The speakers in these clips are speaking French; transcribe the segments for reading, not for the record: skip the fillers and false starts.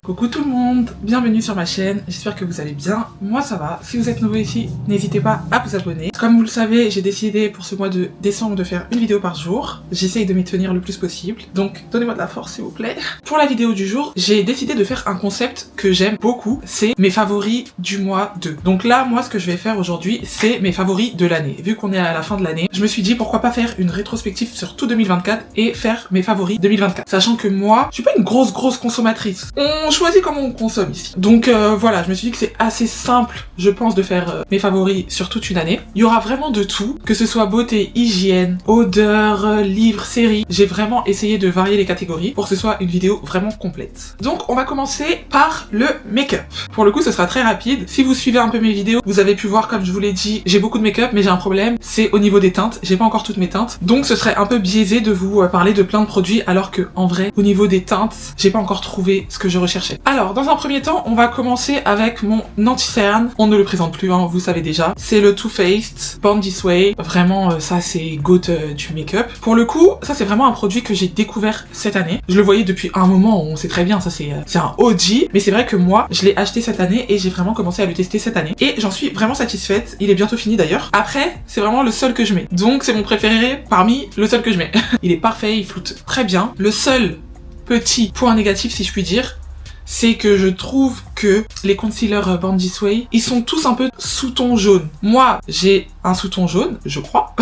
Coucou tout le monde, bienvenue sur ma chaîne, j'espère que vous allez bien, moi ça va. Si vous êtes nouveau ici, n'hésitez pas à vous abonner. Comme vous le savez, j'ai décidé pour ce mois de décembre de faire une vidéo par jour. J'essaye de m'y tenir le plus possible, donc donnez-moi de la force s'il vous plaît. Pour la vidéo du jour, j'ai décidé de faire un concept que j'aime beaucoup, c'est mes favoris du mois 2. Donc là, moi ce que je vais faire aujourd'hui, c'est mes favoris de l'année. Vu qu'on est à la fin de l'année, je me suis dit pourquoi pas faire une rétrospective sur tout 2024 et faire mes favoris 2024. Sachant que moi, je suis pas une grosse consommatrice. On choisit comment on consomme ici. Donc voilà, je me suis dit que c'est assez simple, je pense, de faire mes favoris sur toute une année. Il y aura vraiment de tout, que ce soit beauté, hygiène, odeur, livres, séries. J'ai vraiment essayé de varier les catégories pour que ce soit une vidéo vraiment complète. Donc on va commencer par le make-up. Pour le coup, ce sera très rapide. Si vous suivez un peu mes vidéos, vous avez pu voir, comme je vous l'ai dit, j'ai beaucoup de make-up, mais j'ai un problème, c'est au niveau des teintes. J'ai pas encore toutes mes teintes. Donc ce serait un peu biaisé de vous parler de plein de produits, alors que en vrai, au niveau des teintes, j'ai pas encore trouvé ce que je recherchais. Alors, dans un premier temps, on va commencer avec mon anti-cerne. On ne le présente plus, hein, vous savez déjà. C'est le Too Faced Born This Way. Vraiment, ça c'est GOAT du make-up. Pour le coup, ça c'est vraiment un produit que j'ai découvert cette année. Je le voyais depuis un moment, on sait très bien, ça c'est un OG. Mais c'est vrai que moi, je l'ai acheté cette année et j'ai vraiment commencé à le tester cette année. Et j'en suis vraiment satisfaite. Il est bientôt fini d'ailleurs. Après, c'est vraiment le seul que je mets. Donc c'est mon préféré parmi le seul que je mets. Il est parfait, il floute très bien. Le seul petit point négatif, si je puis dire, c'est que je trouve que les concealers Born This Way, ils sont tous un peu sous-ton jaune. Moi, j'ai un sous-ton jaune, je crois.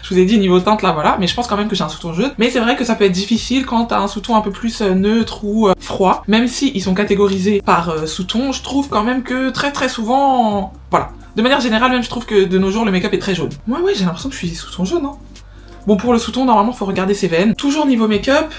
Je vous ai dit niveau teinte là, voilà, mais je pense quand même que j'ai un sous-ton jaune. Mais c'est vrai que ça peut être difficile quand t'as un sous-ton un peu plus neutre ou froid. Même si ils sont catégorisés par sous-ton, je trouve quand même que très souvent, voilà. De manière générale, même je trouve que de nos jours le make-up est très jaune. Moi, ouais, j'ai l'impression que je suis sous-ton jaune, hein. Bon, pour le sous-ton, normalement, faut regarder ses veines. Toujours niveau make-up,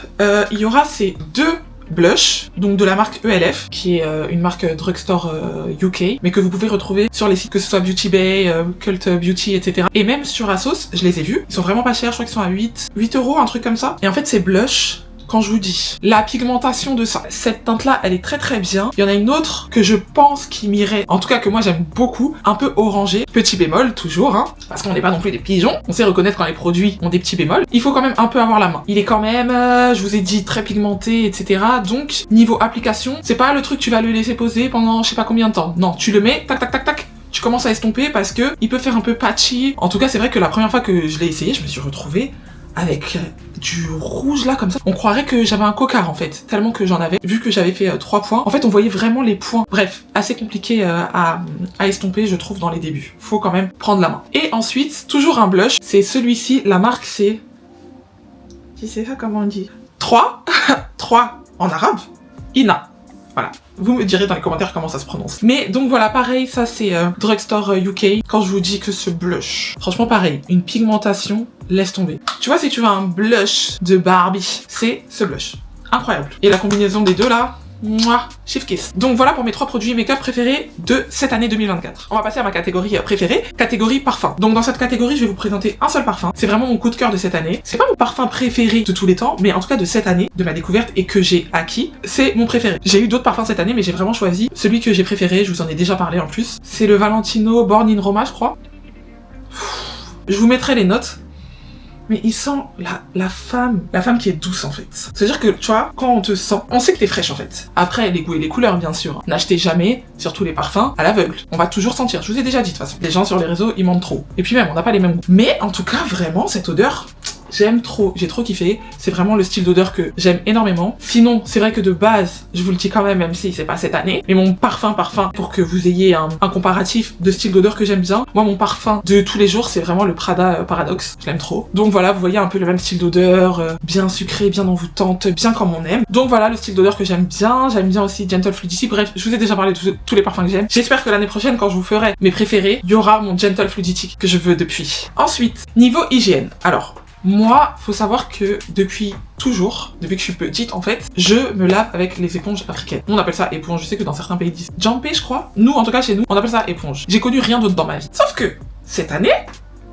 il y aura ces deux blush, donc de la marque ELF, qui est une marque drugstore UK, mais que vous pouvez retrouver sur les sites, que ce soit Beauty Bay, Cult Beauty, etc. Et même sur Asos, je les ai vus. Ils sont vraiment pas chers, je crois qu'ils sont à 8 €, un truc comme ça. Et en fait, ces blush, quand je vous dis la pigmentation de ça, cette teinte là elle est très bien. Il y en a une autre que je pense qui m'irait, en tout cas que moi j'aime beaucoup, un peu orangé, petit bémol toujours, hein, parce qu'on n'est pas non plus des pigeons, on sait reconnaître quand les produits ont des petits bémols. Il faut quand même un peu avoir la main. Il est quand même, je vous ai dit, très pigmenté, etc. Donc niveau application, c'est pas le truc tu vas le laisser poser pendant je sais pas combien de temps. Non, tu le mets, tac, tu commences à estomper parce que il peut faire un peu patchy. En tout cas c'est vrai que la première fois que je l'ai essayé, je me suis retrouvée avec du rouge là comme ça. On croirait que j'avais un cocard en fait, tellement que j'en avais. Vu que j'avais fait 3 points, en fait on voyait vraiment les points. Bref, assez compliqué à estomper je trouve dans les débuts. Faut quand même prendre la main. Et ensuite, toujours un blush, c'est celui-ci, la marque c'est... Je sais pas comment on dit. 3 en arabe, Ina. Voilà, vous me direz dans les commentaires comment ça se prononce. Mais donc voilà, pareil, ça c'est drugstore UK. Quand je vous dis que ce blush, franchement pareil, une pigmentation, laisse tomber. Tu vois, si tu veux un blush de Barbie, c'est ce blush. Incroyable. Et la combinaison des deux là, mouah, chef kiss. Donc voilà pour mes 3 produits make-up préférés de cette année 2024. On va passer à ma catégorie préférée, catégorie parfum. Donc dans cette catégorie, je vais vous présenter un seul parfum. C'est vraiment mon coup de cœur de cette année. C'est pas mon parfum préféré de tous les temps, mais en tout cas de cette année, de ma découverte et que j'ai acquis, c'est mon préféré. J'ai eu d'autres parfums cette année, mais j'ai vraiment choisi celui que j'ai préféré, je vous en ai déjà parlé en plus. C'est le Valentino Born in Roma, je crois. Je vous mettrai les notes. Mais il sent la femme qui est douce en fait. C'est-à-dire que, tu vois, quand on te sent, on sait que t'es fraîche en fait. Après, les goûts et les couleurs, bien sûr. N'achetez jamais, surtout les parfums, à l'aveugle. On va toujours sentir, je vous ai déjà dit de toute façon. Les gens sur les réseaux, ils mentent trop. Et puis même, on n'a pas les mêmes goûts. Mais en tout cas, vraiment, cette odeur... J'aime trop, j'ai trop kiffé. C'est vraiment le style d'odeur que j'aime énormément. Sinon, c'est vrai que de base, je vous le dis quand même si c'est pas cette année, mais mon parfum, pour que vous ayez un comparatif de style d'odeur que j'aime bien, moi mon parfum de tous les jours, c'est vraiment le Prada Paradoxe. Je l'aime trop. Donc voilà, vous voyez un peu le même style d'odeur, bien sucré, bien envoûtante, bien comme on aime. Donc voilà le style d'odeur que j'aime bien. J'aime bien aussi Gentle Fluidity. Bref, je vous ai déjà parlé de tous les parfums que j'aime. J'espère que l'année prochaine, quand je vous ferai mes préférés, il y aura mon Gentle Fluidity que je veux depuis. Ensuite, niveau hygiène. Alors, moi, faut savoir que depuis toujours, depuis que je suis petite en fait, je me lave avec les éponges africaines. On appelle ça éponge, je sais que dans certains pays disent jampé je crois. Nous, en tout cas chez nous, on appelle ça éponge. J'ai connu rien d'autre dans ma vie. Sauf que, cette année,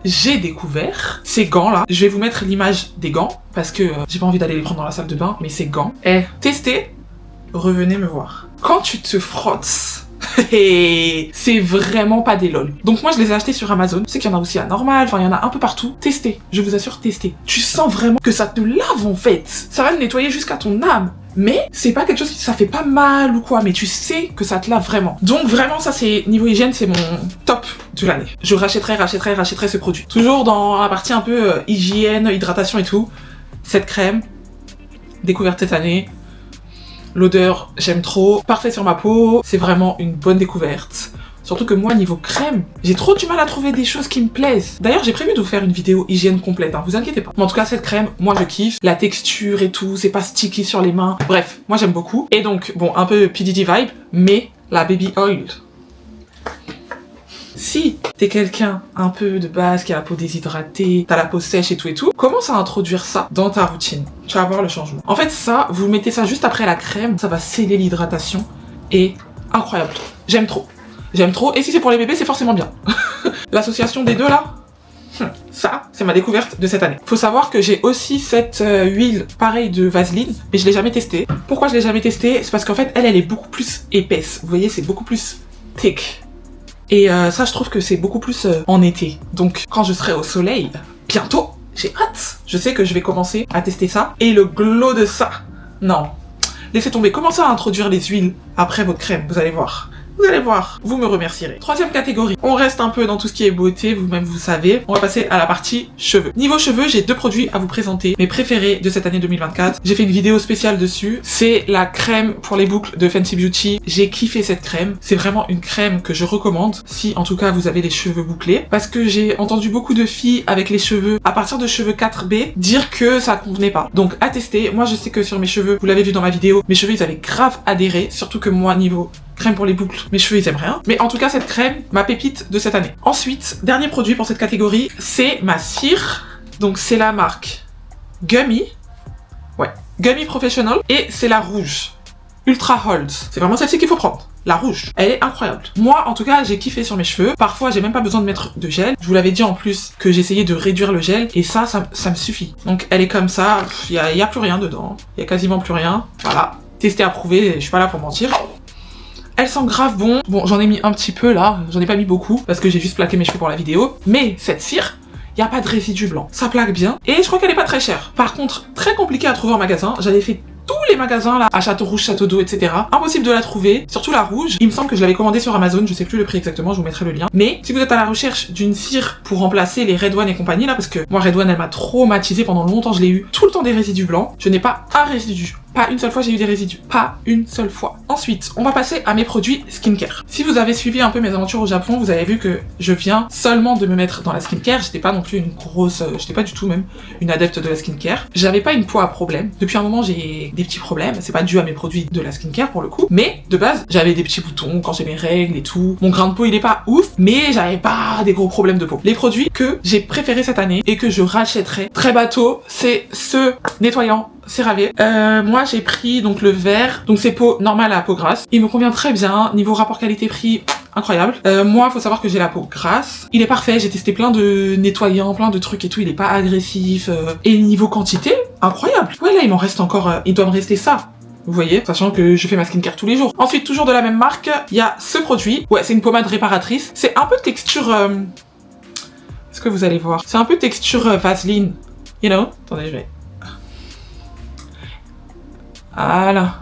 j'ai découvert ces gants là. Je vais vous mettre l'image des gants, parce que j'ai pas envie d'aller les prendre dans la salle de bain, mais ces gants, testez, revenez me voir. Quand tu te frottes Et c'est vraiment pas des lol. Donc moi je les ai achetés sur Amazon. Je sais qu'il y en a aussi à Normal, enfin il y en a un peu partout. Testez, je vous assure, testez. Tu sens vraiment que ça te lave en fait. Ça va le nettoyer jusqu'à ton âme. Mais c'est pas quelque chose qui ça fait pas mal ou quoi, mais tu sais que ça te lave vraiment. Donc vraiment ça c'est niveau hygiène, c'est mon top de l'année. Je rachèterai ce produit. Toujours dans la partie un peu hygiène, hydratation et tout. Cette crème, découverte cette année. L'odeur, j'aime trop. Parfait sur ma peau, c'est vraiment une bonne découverte. Surtout que moi, niveau crème, j'ai trop du mal à trouver des choses qui me plaisent. D'ailleurs, j'ai prévu de vous faire une vidéo hygiène complète, hein, vous inquiétez pas. Mais en tout cas, cette crème, moi je kiffe. La texture et tout, c'est pas sticky sur les mains. Bref, moi j'aime beaucoup. Et donc, bon, un peu PDD vibe, mais la baby oil. Si t'es quelqu'un un peu de base qui a la peau déshydratée, t'as la peau sèche et tout, commence à introduire ça dans ta routine. Tu vas voir le changement. En fait, ça, vous mettez ça juste après la crème, ça va sceller l'hydratation et incroyable. J'aime trop. J'aime trop. Et si c'est pour les bébés, c'est forcément bien. L'association des deux là, ça, c'est ma découverte de cette année. Faut savoir que j'ai aussi cette huile pareille de Vaseline, mais je l'ai jamais testée. Pourquoi je l'ai jamais testée? C'est parce qu'en fait, elle est beaucoup plus épaisse. Vous voyez, c'est beaucoup plus thick. Et ça, je trouve que c'est beaucoup plus en été. Donc, quand je serai au soleil, bientôt, j'ai hâte. Je sais que je vais commencer à tester ça. Et le glow de ça, non. Laissez tomber. Commencez à introduire les huiles après votre crème, vous allez voir. Vous allez voir, vous me remercierez. Troisième catégorie, on reste un peu dans tout ce qui est beauté, vous-même vous savez. On va passer à la partie cheveux. Niveau cheveux, j'ai deux produits à vous présenter, mes préférés de cette année 2024. J'ai fait une vidéo spéciale dessus. C'est la crème pour les boucles de Fenty Beauty. J'ai kiffé cette crème. C'est vraiment une crème que je recommande, si en tout cas vous avez les cheveux bouclés. Parce que j'ai entendu beaucoup de filles avec les cheveux, à partir de cheveux 4B, dire que ça convenait pas. Donc à tester, moi je sais que sur mes cheveux, vous l'avez vu dans ma vidéo, mes cheveux ils avaient grave adhéré, surtout que moi niveau crème pour les boucles, mes cheveux ils aiment rien. Mais en tout cas cette crème, ma pépite de cette année. Ensuite, dernier produit pour cette catégorie, c'est ma cire. Donc c'est la marque Gummy. Ouais, Gummy Professional. Et c'est la rouge. Ultra Hold. C'est vraiment celle-ci qu'il faut prendre. La rouge. Elle est incroyable. Moi, en tout cas, j'ai kiffé sur mes cheveux. Parfois, j'ai même pas besoin de mettre de gel. Je vous l'avais dit en plus que j'essayais de réduire le gel. Et ça me suffit. Donc elle est comme ça. Il y a plus rien dedans. Il y a quasiment plus rien. Voilà. Testé, approuvé. Je suis pas là pour mentir. Elle sent grave bon. Bon, j'en ai mis un petit peu là. J'en ai pas mis beaucoup parce que j'ai juste plaqué mes cheveux pour la vidéo. Mais cette cire, il n'y a pas de résidu blanc. Ça plaque bien. Et je crois qu'elle est pas très chère. Par contre, très compliqué à trouver en magasin. J'avais fait tous les magasins là, à Château Rouge, Château d'Eau, etc. Impossible de la trouver, surtout la rouge. Il me semble que je l'avais commandée sur Amazon, je sais plus le prix exactement, je vous mettrai le lien. Mais si vous êtes à la recherche d'une cire pour remplacer les Red One et compagnie là, parce que moi Red One elle m'a traumatisée pendant longtemps, je l'ai eu tout le temps des résidus blancs. Je n'ai pas un résidu. Pas une seule fois j'ai eu des résidus. Pas une seule fois. Ensuite, on va passer à mes produits skincare. Si vous avez suivi un peu mes aventures au Japon, vous avez vu que je viens seulement de me mettre dans la skincare. J'étais pas non plus une grosse... j'étais pas du tout même une adepte de la skincare. J'avais pas une peau à problème. Depuis un moment, j'ai des petits problèmes. C'est pas dû à mes produits de la skincare pour le coup. Mais de base, j'avais des petits boutons quand j'ai mes règles et tout. Mon grain de peau, il est pas ouf, mais j'avais pas des gros problèmes de peau. Les produits que j'ai préférés cette année et que je rachèterai très bateau, c'est ce nettoyant CeraVe. Moi j'ai pris donc le vert, donc c'est peau normale à peau grasse. Il me convient très bien, niveau rapport qualité-prix, incroyable. Moi faut savoir que j'ai la peau grasse. Il est parfait, j'ai testé plein de nettoyants, plein de trucs et tout, il est pas agressif. Et niveau quantité, incroyable. Ouais là il m'en reste encore, il doit me rester ça. Vous voyez, sachant que je fais ma skincare tous les jours. Ensuite, toujours de la même marque, il y a ce produit. Ouais, c'est une pommade réparatrice. C'est un peu texture... Est-ce que vous allez voir? C'est un peu texture Vaseline. You know? Attendez, je vais... Voilà.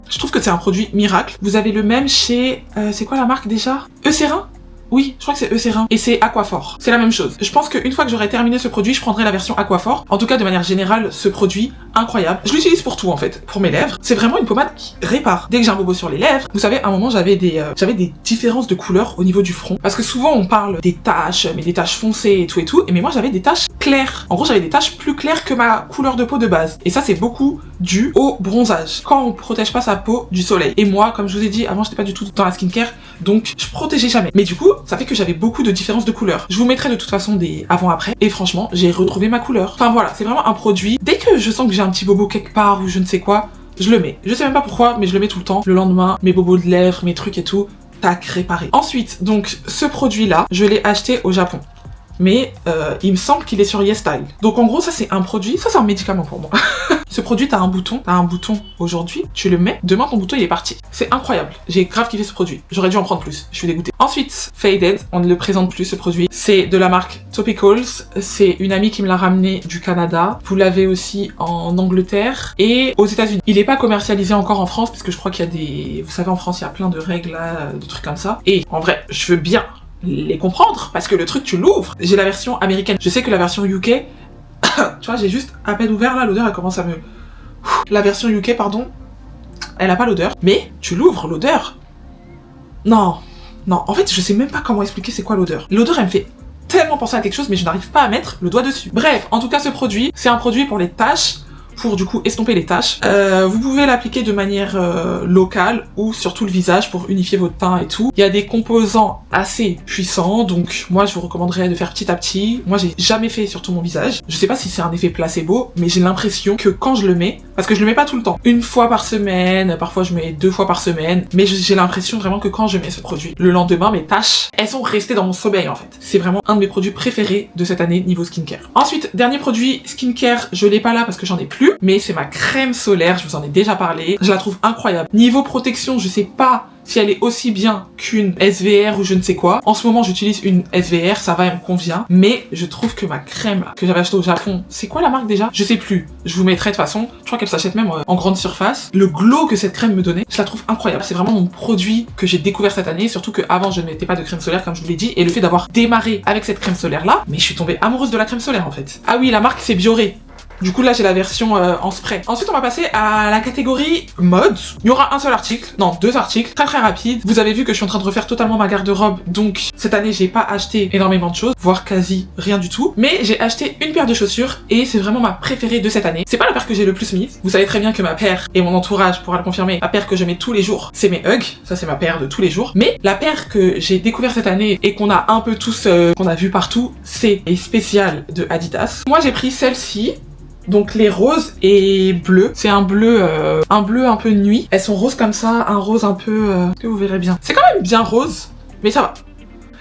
Je trouve que c'est un produit miracle. Vous avez le même chez... c'est quoi la marque déjà? Eucerin? Oui, je crois que c'est Eucerin. Et c'est Aquaphor. C'est la même chose. Je pense qu'une fois que j'aurai terminé ce produit, je prendrai la version Aquaphor. En tout cas, de manière générale, ce produit, incroyable. Je l'utilise pour tout, en fait. Pour mes lèvres. C'est vraiment une pommade qui répare. Dès que j'ai un bobo sur les lèvres, vous savez, à un moment, j'avais des différences de couleur au niveau du front. Parce que souvent, on parle des taches, mais des taches foncées et tout. Mais moi, j'avais des taches claires. En gros, j'avais des taches plus claires que ma couleur de peau de base. Et ça, c'est beaucoup dû au bronzage. Quand on protège pas sa peau du soleil. Et moi, comme je vous ai dit, avant, j'étais pas du tout dans la skincare. Donc, je protégeais jamais. Mais du coup, ça fait que j'avais beaucoup de différences de couleurs. Je vous mettrai de toute façon des avant-après. Et franchement, j'ai retrouvé ma couleur. Enfin voilà, c'est vraiment un produit. Dès que je sens que j'ai un petit bobo quelque part ou je ne sais quoi, je le mets. Je sais même pas pourquoi, mais je le mets tout le temps. Le lendemain, mes bobos de lèvres, mes trucs et tout, tac, réparé. Ensuite, donc, ce produit-là, je l'ai acheté au Japon. mais il me semble qu'il est sur YesStyle. Donc en gros, ça c'est un produit, ça c'est un médicament pour moi. Ce produit, t'as un bouton aujourd'hui, tu le mets, demain ton bouton il est parti. C'est incroyable, j'ai grave kiffé ce produit. J'aurais dû en prendre plus, je suis dégoûtée. Ensuite, Faded, on ne le présente plus ce produit. C'est de la marque Topicals, c'est une amie qui me l'a ramené du Canada. Vous l'avez aussi en Angleterre et aux États-Unis. Il n'est pas commercialisé encore en France parce que je crois qu'il y a des... Vous savez, en France, il y a plein de règles là, de trucs comme ça. Et en vrai, je veux bien les comprendre parce que le truc, tu l'ouvres. J'ai la version américaine. Je sais que la version UK... Tu vois, j'ai juste à peine ouvert là, l'odeur elle commence à me... La version UK, pardon, elle a pas l'odeur, mais tu l'ouvres, l'odeur. Non, en fait, je sais même pas comment expliquer c'est quoi l'odeur. L'odeur, elle me fait tellement penser à quelque chose, mais je n'arrive pas à mettre le doigt dessus. Bref, en tout cas, ce produit, c'est un produit pour les taches, pour du coup estomper les taches. Vous pouvez l'appliquer de manière locale ou sur tout le visage pour unifier votre teint et tout. Il y a des composants assez puissants, donc moi je vous recommanderais de faire petit à petit. Moi j'ai jamais fait sur tout mon visage. Je sais pas si c'est un effet placebo, mais j'ai l'impression que quand je le mets, parce que je le mets pas tout le temps, une fois par semaine, parfois je mets 2 fois par semaine, mais j'ai l'impression vraiment que quand je mets ce produit, le lendemain mes taches, elles sont restées dans mon sommeil en fait. C'est vraiment un de mes produits préférés de cette année niveau skincare. Ensuite, dernier produit skincare, je l'ai pas là parce que j'en ai plus, mais c'est ma crème solaire, je vous en ai déjà parlé, je la trouve incroyable. Niveau protection, je sais pas si elle est aussi bien qu'une SVR ou je ne sais quoi. En ce moment, j'utilise une SVR, ça va, elle me convient, mais je trouve que ma crème que j'avais achetée au Japon, c'est quoi la marque déjà? Je sais plus, je vous mettrai de toute façon, je crois qu'elle s'achète même en grande surface. Le glow que cette crème me donnait, je la trouve incroyable. C'est vraiment mon produit que j'ai découvert cette année, surtout qu'avant je ne mettais pas de crème solaire comme je vous l'ai dit, et le fait d'avoir démarré avec cette crème solaire là, mais je suis tombée amoureuse de la crème solaire en fait. Ah oui, la marque c'est Bioré. Du coup là j'ai la version en spray. Ensuite on va passer à la catégorie mode. Il y aura un seul article, non 2 articles, très rapide. Vous avez vu que je suis en train de refaire totalement ma garde-robe, donc cette année j'ai pas acheté énormément de choses, voire quasi rien du tout. Mais j'ai acheté une paire de chaussures et c'est vraiment ma préférée de cette année. C'est pas la paire que j'ai le plus mise. Vous savez très bien que ma paire, et mon entourage pourra le confirmer, la paire que je mets tous les jours, c'est mes Ugg. Ça c'est ma paire de tous les jours. Mais la paire que j'ai découvert cette année et qu'on a un peu tous, qu'on a vu partout, c'est les spéciales de Adidas. Moi j'ai pris celle-ci. Donc les roses et bleus, c'est un bleu un peu nuit. Elles sont roses comme ça, un rose un peu que vous verrez bien. C'est quand même bien rose, mais ça va.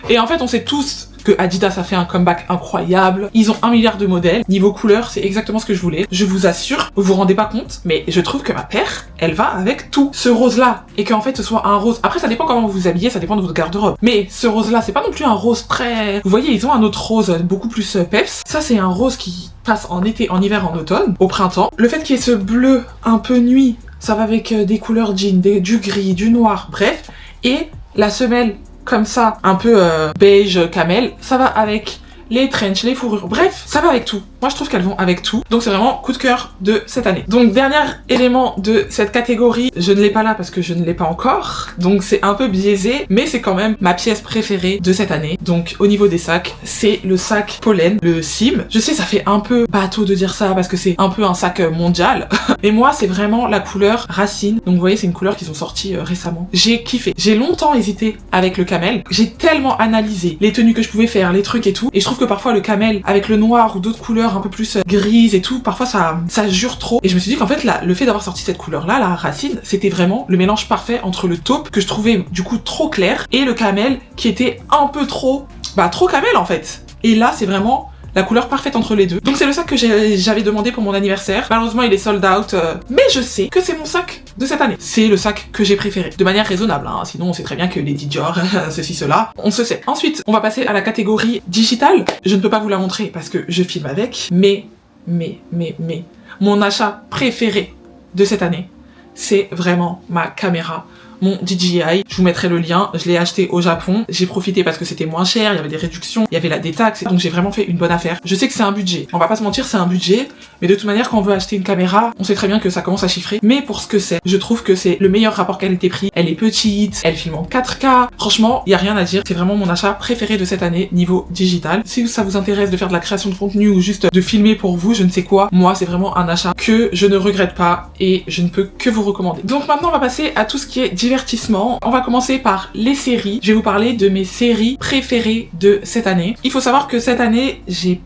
Et en fait, on sait tous que Adidas a fait un comeback incroyable. Ils ont 1 milliard de modèles. Niveau couleur, c'est exactement ce que je voulais. Je vous assure, vous vous rendez pas compte, mais je trouve que ma paire, elle va avec tout. Ce rose-là, et qu'en fait ce soit un rose. Après, ça dépend comment vous vous habillez, ça dépend de votre garde-robe. Mais ce rose-là, c'est pas non plus un rose très... Vous voyez, ils ont un autre rose beaucoup plus peps. Ça, c'est un rose qui passe en été, en hiver, en automne, au printemps. Le fait qu'il y ait ce bleu un peu nuit, ça va avec des couleurs jean, du gris, du noir, bref. Et la semelle comme ça, un peu beige camel, ça va avec les trench, les fourrures, bref, ça va avec tout. Moi, je trouve qu'elles vont avec tout. Donc, c'est vraiment coup de cœur de cette année. Donc, dernier élément de cette catégorie, je ne l'ai pas là parce que je ne l'ai pas encore. Donc, c'est un peu biaisé, mais c'est quand même ma pièce préférée de cette année. Donc, au niveau des sacs, c'est le sac Pollen, le Sim. Je sais, ça fait un peu bateau de dire ça parce que c'est un peu un sac mondial. Mais moi, c'est vraiment la couleur racine. Donc, vous voyez, c'est une couleur qu'ils ont sortie récemment. J'ai kiffé. J'ai longtemps hésité avec le camel. J'ai tellement analysé les tenues que je pouvais faire, les trucs et tout. Et je trouve que parfois, le camel, avec le noir ou d'autres couleurs un peu plus grises et tout, parfois ça jure trop. Et je me suis dit qu'en fait, là, le fait d'avoir sorti cette couleur-là, la racine, c'était vraiment le mélange parfait entre le taupe, que je trouvais du coup trop clair, et le camel, qui était un peu trop... trop camel en fait. Et là, c'est vraiment... la couleur parfaite entre les deux. Donc c'est le sac que j'avais demandé pour mon anniversaire. Malheureusement il est sold out, mais je sais que c'est mon sac de cette année. C'est le sac que j'ai préféré, de manière raisonnable, hein. Sinon on sait très bien que les Dior, ceci, cela, on se sait. Ensuite, on va passer à la catégorie digitale. Je ne peux pas vous la montrer parce que je filme avec, mais, mon achat préféré de cette année, c'est vraiment ma caméra. Mon DJI, je vous mettrai le lien, je l'ai acheté au Japon, j'ai profité parce que c'était moins cher, il y avait des réductions, il y avait la détaxe, donc j'ai vraiment fait une bonne affaire. Je sais que c'est un budget, on va pas se mentir, c'est un budget, mais de toute manière quand on veut acheter une caméra, on sait très bien que ça commence à chiffrer, mais pour ce que c'est, je trouve que c'est le meilleur rapport qualité-prix, elle est petite, elle filme en 4K, franchement, il y a rien à dire, c'est vraiment mon achat préféré de cette année niveau digital. Si ça vous intéresse de faire de la création de contenu ou juste de filmer pour vous, je ne sais quoi, moi c'est vraiment un achat que je ne regrette pas et je ne peux que vous recommander. Donc maintenant on va passer à tout ce qui est divertissement. On va commencer par les séries. Je vais vous parler de mes séries préférées de cette année. Il faut savoir que cette année, j'ai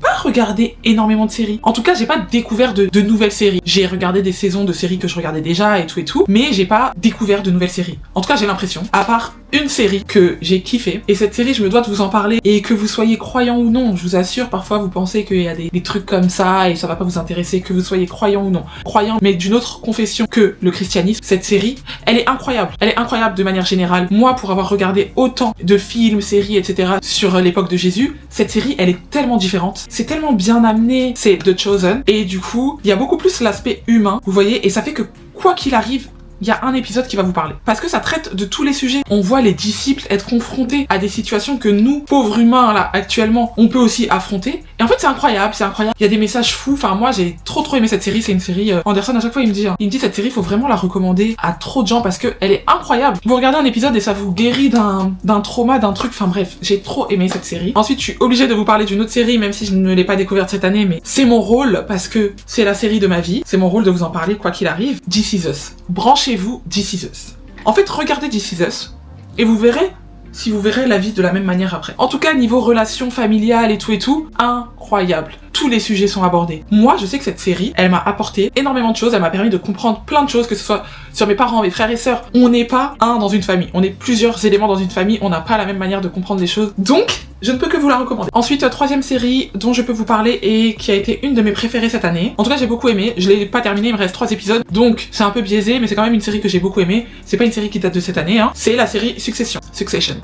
pas regardé énormément de séries. En tout cas, j'ai pas découvert de nouvelles séries. J'ai regardé des saisons de séries que je regardais déjà et tout, mais j'ai pas découvert de nouvelles séries. En tout cas, j'ai l'impression. À part une série que j'ai kiffé, et cette série je me dois de vous en parler, et que vous soyez croyant ou non, je vous assure, parfois vous pensez qu'il y a des trucs comme ça et ça va pas vous intéresser, que vous soyez croyant ou non, croyant mais d'une autre confession que le christianisme, cette série elle est incroyable de manière générale. Moi, pour avoir regardé autant de films, séries, etc. sur l'époque de Jésus, cette série elle est tellement différente, c'est tellement bien amené, c'est The Chosen, et du coup il y a beaucoup plus l'aspect humain, vous voyez, et ça fait que quoi qu'il arrive, il y a un épisode qui va vous parler. Parce que ça traite de tous les sujets. On voit les disciples être confrontés à des situations que nous, pauvres humains, là, actuellement, on peut aussi affronter. Et en fait, c'est incroyable. Il y a des messages fous. Enfin, moi, j'ai trop aimé cette série. C'est une série, Anderson, à chaque fois, il me dit, cette série, faut vraiment la recommander à trop de gens parce que elle est incroyable. Vous regardez un épisode et ça vous guérit d'un trauma, d'un truc. Enfin, bref, j'ai trop aimé cette série. Ensuite, je suis obligée de vous parler d'une autre série, même si je ne l'ai pas découverte cette année, mais c'est mon rôle parce que c'est la série de ma vie. C'est mon rôle de vous en parler, quoi qu'il arrive. This Is Us. Branchez-vous, This Is Us. En fait, regardez This Is Us et vous verrez si vous verrez la vie de la même manière après. En tout cas, niveau relations familiales et tout, incroyable. Tous les sujets sont abordés. Moi, je sais que cette série, elle m'a apporté énormément de choses, elle m'a permis de comprendre plein de choses, que ce soit sur mes parents, mes frères et sœurs. On n'est pas un dans une famille, on est plusieurs éléments dans une famille, on n'a pas la même manière de comprendre les choses. Donc, je ne peux que vous la recommander. Ensuite, troisième série dont je peux vous parler et qui a été une de mes préférées cette année. En tout cas, j'ai beaucoup aimé. Je l'ai pas terminé, il me reste 3 épisodes, donc c'est un peu biaisé, mais c'est quand même une série que j'ai beaucoup aimé. C'est pas une série qui date de cette année, hein. C'est la série Succession.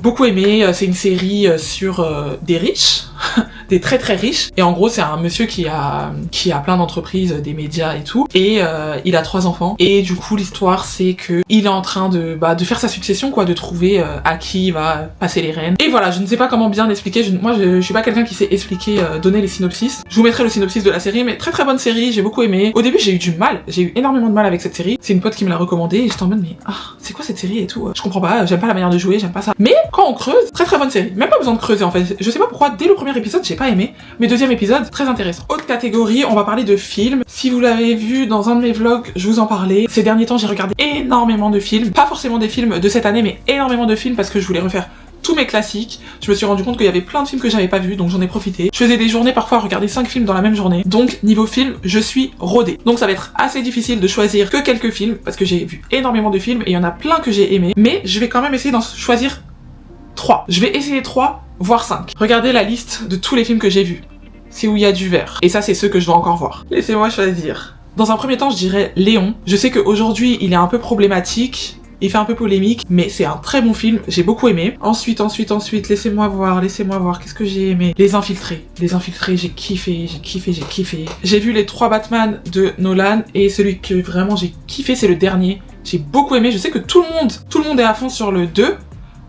Beaucoup aimé. C'est une série sur des riches, des très riches. Et en gros, c'est un monsieur qui a plein d'entreprises, des médias et tout. Et il a 3 enfants. Et du coup, l'histoire, c'est que il est en train de faire sa succession, quoi, de trouver à qui il va passer les rênes. Et voilà, je ne sais pas comment bien expliquer. Moi, je suis pas quelqu'un qui sait expliquer, donner les synopsis. Je vous mettrai le synopsis de la série, mais très bonne série. J'ai beaucoup aimé. Au début, j'ai eu énormément de mal avec cette série. C'est une pote qui me l'a recommandée et j'étais en mode mais c'est quoi cette série et tout. Je comprends pas. J'aime pas la manière de jouer. J'aime pas ça. Mais quand on creuse, très bonne série. Même pas besoin de creuser en fait. Je sais pas pourquoi dès le premier épisode j'ai pas aimé, mais deuxième épisode très intéressant. Autre catégorie, on va parler de films. Si vous l'avez vu dans un de mes vlogs, je vous en parlais. Ces derniers temps, j'ai regardé énormément de films. Pas forcément des films de cette année, mais énormément de films parce que je voulais refaire tous mes classiques. Je me suis rendu compte qu'il y avait plein de films que j'avais pas vus, donc j'en ai profité. Je faisais des journées parfois à regarder 5 films dans la même journée. Donc niveau film, je suis rodée. Donc ça va être assez difficile de choisir que quelques films parce que j'ai vu énormément de films et il y en a plein que j'ai aimé, mais je vais quand même essayer d'en choisir 3. Je vais essayer 3, voire 5. Regardez la liste de tous les films que j'ai vus. C'est où il y a du vert. Et ça, c'est ceux que je dois encore voir. Laissez-moi choisir. Dans un premier temps, je dirais Léon. Je sais qu'aujourd'hui, il est un peu problématique. Il fait un peu polémique, mais c'est un très bon film, j'ai beaucoup aimé. Ensuite, laissez-moi voir, qu'est-ce que j'ai aimé? Les Infiltrés, j'ai kiffé. J'ai vu les 3 Batman de Nolan, et celui que vraiment j'ai kiffé, c'est le dernier. J'ai beaucoup aimé, je sais que tout le monde est à fond sur le 2,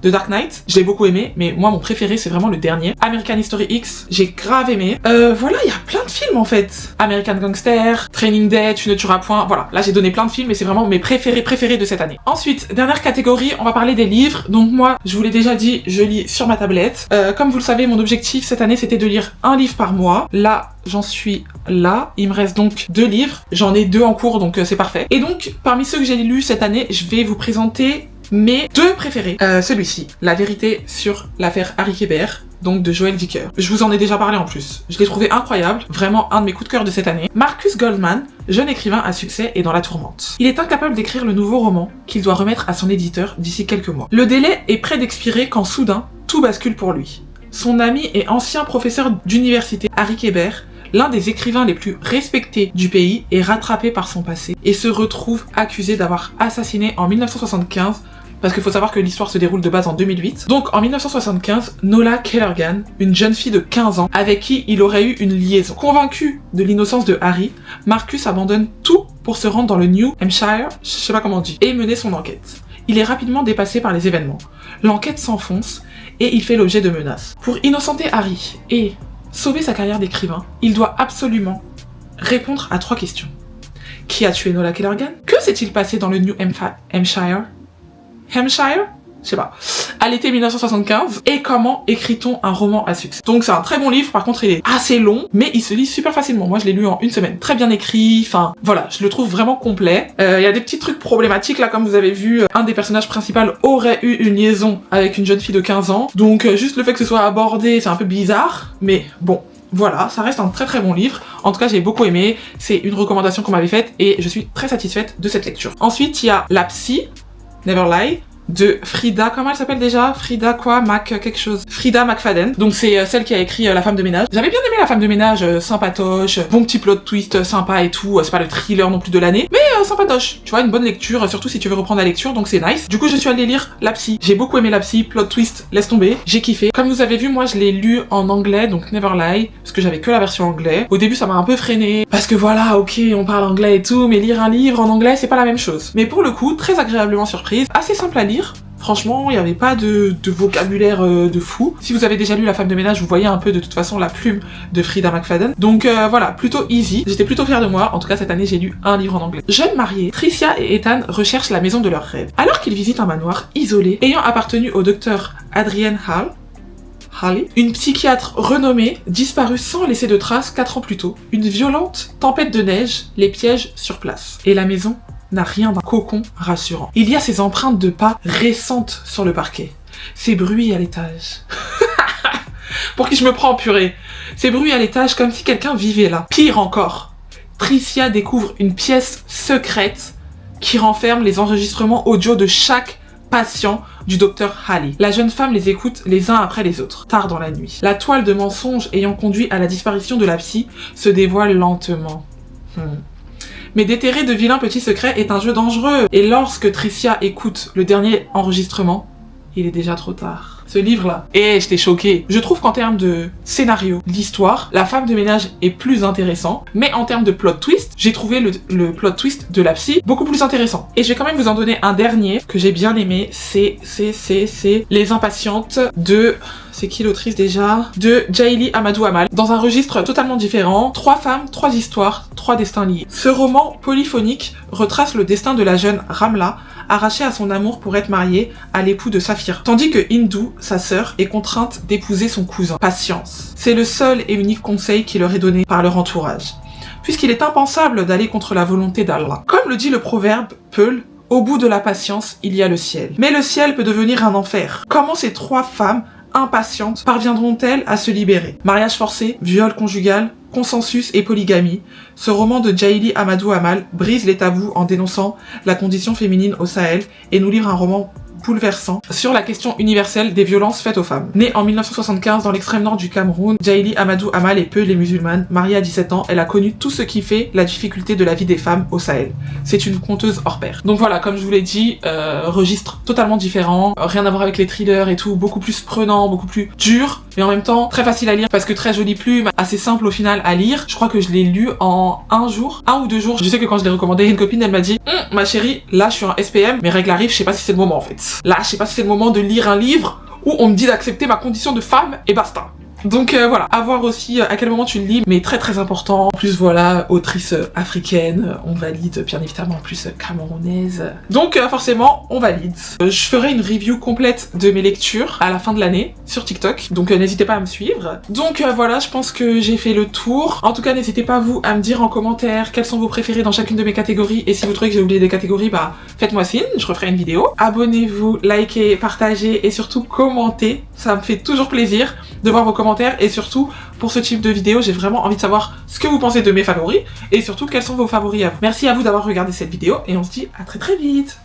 de Dark Knight, je l'ai beaucoup aimé, mais moi mon préféré c'est vraiment le dernier. American History X, j'ai grave aimé. Voilà, il y a plein de films en fait. American Gangster, Training Day, Tu ne tueras point, voilà. Là j'ai donné plein de films et c'est vraiment mes préférés de cette année. Ensuite, dernière catégorie, on va parler des livres. Donc moi, je vous l'ai déjà dit, je lis sur ma tablette. Comme vous le savez, mon objectif cette année c'était de lire un livre par mois. Là, j'en suis là. Il me reste donc 2 livres. J'en ai 2 en cours, donc c'est parfait. Et donc, parmi ceux que j'ai lus cette année, je vais vous présenter mes 2 préférés. Celui-ci, La vérité sur l'affaire Harry Kéber, donc de Joël Dicker. Je vous en ai déjà parlé en plus. Je l'ai trouvé incroyable, vraiment un de mes coups de cœur de cette année. Marcus Goldman, jeune écrivain à succès et dans la tourmente. Il est incapable d'écrire le nouveau roman qu'il doit remettre à son éditeur d'ici quelques mois. Le délai est près d'expirer quand soudain, tout bascule pour lui. Son ami et ancien professeur d'université, Harry Kéber, l'un des écrivains les plus respectés du pays, est rattrapé par son passé et se retrouve accusé d'avoir assassiné en 1975, parce qu'il faut savoir que l'histoire se déroule de base en 2008. Donc en 1975, Nola Kellergan, une jeune fille de 15 ans avec qui il aurait eu une liaison. Convaincu de l'innocence de Harry, Marcus abandonne tout pour se rendre dans le New Hampshire, je sais pas comment on dit, et mener son enquête. Il est rapidement dépassé par les événements. L'enquête s'enfonce et il fait l'objet de menaces. Pour innocenter Harry et sauver sa carrière d'écrivain, il doit absolument répondre à 3 questions. Qui a tué Nola Kellergan? Que s'est-il passé dans le New Hampshire? Je sais pas. À l'été 1975. Et comment écrit-on un roman à succès? Donc c'est un très bon livre, par contre il est assez long, mais il se lit super facilement. Moi je l'ai lu en 1 semaine. Très bien écrit, enfin voilà, je le trouve vraiment complet. Il y a des petits trucs problématiques là, comme vous avez vu, un des personnages principaux aurait eu une liaison avec une jeune fille de 15 ans. Donc juste le fait que ce soit abordé, c'est un peu bizarre, mais bon. Voilà, ça reste un très bon livre. En tout cas, j'ai beaucoup aimé. C'est une recommandation qu'on m'avait faite et je suis très satisfaite de cette lecture. Ensuite, il y a La Psy, Never Lie, de Frida, comment elle s'appelle déjà? Frida quoi? Quelque chose. Frida McFadden. Donc c'est celle qui a écrit La femme de ménage. J'avais bien aimé La femme de ménage, sympatoche, bon petit plot twist sympa et tout. C'est pas le thriller non plus de l'année, mais sympatoche. Tu vois, une bonne lecture, surtout si tu veux reprendre la lecture, donc c'est nice. Du coup, je suis allée lire La Psy. J'ai beaucoup aimé La Psy, plot twist, laisse tomber. J'ai kiffé. Comme vous avez vu, moi je l'ai lu en anglais, donc Never Lie, parce que j'avais que la version anglais. Au début, ça m'a un peu freiné, parce que voilà, ok, on parle anglais et tout, mais lire un livre en anglais, c'est pas la même chose. Mais pour le coup, très agréablement surprise, assez simple à lire. Franchement, il n'y avait pas de vocabulaire de fou. Si vous avez déjà lu La femme de ménage, vous voyez un peu de toute façon la plume de Frida McFadden. Donc voilà, plutôt easy. J'étais plutôt fière de moi. En tout cas, cette année, j'ai lu un livre en anglais. Jeunes mariés, Tricia et Ethan recherchent la maison de leurs rêves. Alors qu'ils visitent un manoir isolé, ayant appartenu au docteur Adrienne Halley, une psychiatre renommée, disparue sans laisser de traces 4 ans plus tôt. Une violente tempête de neige les piège sur place. Et la maison n'a rien d'un cocon rassurant. Il y a ces empreintes de pas récentes sur le parquet. Ces bruits à l'étage. Pour qui je me prends, purée. Ces bruits à l'étage comme si quelqu'un vivait là. Pire encore, Tricia découvre une pièce secrète qui renferme les enregistrements audio de chaque patient du docteur Halley. La jeune femme les écoute les uns après les autres, tard dans la nuit. La toile de mensonges ayant conduit à la disparition de la psy se dévoile lentement. Mais déterrer de vilains petits secrets est un jeu dangereux. Et lorsque Tricia écoute le dernier enregistrement, il est déjà trop tard. Ce livre-là, et j'étais choquée. Je trouve qu'en termes de scénario, l'histoire, La femme de ménage est plus intéressant, mais en termes de plot twist, j'ai trouvé le plot twist de La Psy beaucoup plus intéressant. Et je vais quand même vous en donner un dernier que j'ai bien aimé, c'est Les Impatientes de... C'est qui l'autrice déjà? De Jaili Amadou Amal. Dans un registre totalement différent, 3 femmes, 3 histoires, 3 destins liés. Ce roman polyphonique retrace le destin de la jeune Ramla, arrachée à son amour pour être mariée à l'époux de Saphira. Tandis que Hindu, sa sœur, est contrainte d'épouser son cousin. Patience. C'est le seul et unique conseil qui leur est donné par leur entourage. Puisqu'il est impensable d'aller contre la volonté d'Allah. Comme le dit le proverbe Peul, au bout de la patience, il y a le ciel. Mais le ciel peut devenir un enfer. Comment ces 3 femmes impatientes parviendront-elles à se libérer? Mariage forcé, viol conjugal, consensus et polygamie. Ce roman de Jaili Amadou Amal brise les tabous en dénonçant la condition féminine au Sahel et nous livre un roman bouleversant sur la question universelle des violences faites aux femmes. Née en 1975 dans l'extrême nord du Cameroun, Jaili Amadou Amal est Peul et musulmane. Mariée à 17 ans, elle a connu tout ce qui fait la difficulté de la vie des femmes au Sahel. C'est une conteuse hors pair. Donc voilà, comme je vous l'ai dit, registre totalement différent, rien à voir avec les thrillers et tout, beaucoup plus prenant, beaucoup plus dur, mais en même temps très facile à lire parce que très jolie plume, assez simple au final à lire. Je crois que je l'ai lu en 1 ou 2 jours. Je sais que quand je l'ai recommandé à une copine, elle m'a dit ma chérie, là je suis en SPM, mes règles arrivent, je sais pas si c'est le moment en fait. Là, je sais pas si c'est le moment de lire un livre où on me dit d'accepter ma condition de femme et basta. Donc voilà, à voir aussi à quel moment tu le lis, mais très très important. En plus voilà, autrice africaine, on valide, bien évidemment, en plus camerounaise. Donc forcément, on valide. Je ferai une review complète de mes lectures à la fin de l'année sur TikTok, donc n'hésitez pas à me suivre. Donc voilà, je pense que j'ai fait le tour. En tout cas, n'hésitez pas vous à me dire en commentaire quels sont vos préférés dans chacune de mes catégories, et si vous trouvez que j'ai oublié des catégories, bah faites-moi signe, je referai une vidéo. Abonnez-vous, likez, partagez et surtout commentez, ça me fait toujours plaisir de voir vos commentaires. Et surtout, pour ce type de vidéo, j'ai vraiment envie de savoir ce que vous pensez de mes favoris et surtout quels sont vos favoris à vous. Merci à vous d'avoir regardé cette vidéo et on se dit à très très vite.